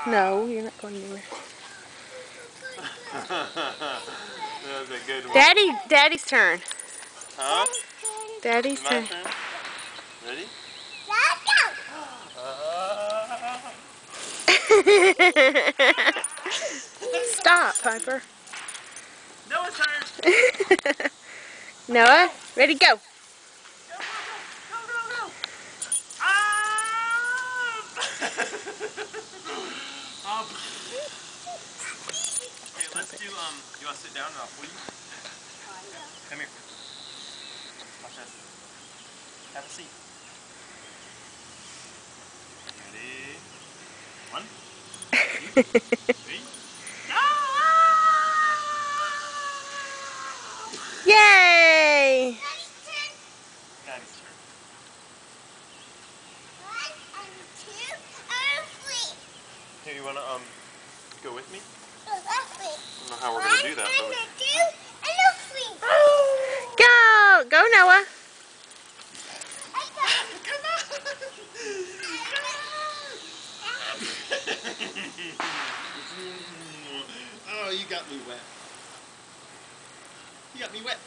No, you're not going anywhere. That was a good one. Daddy's turn. Huh? Daddy's My turn. turn? Ready? Stop, Piper. Noah's turn. Noah, ready, go. Go, go, go, go, go, go. Okay, let's do, you want to sit down and I'll pull you? Come here. Watch this. Have a seat. Ready? 1, 2, 3. Yay! Daddy's turn. 1 and 2 and 3. Hey, you wanna go with me? Go that way. I don't know how we're gonna do that, but 1 we... and 2 and 3. Go Noah. Come on! Oh, you got me wet. You got me wet.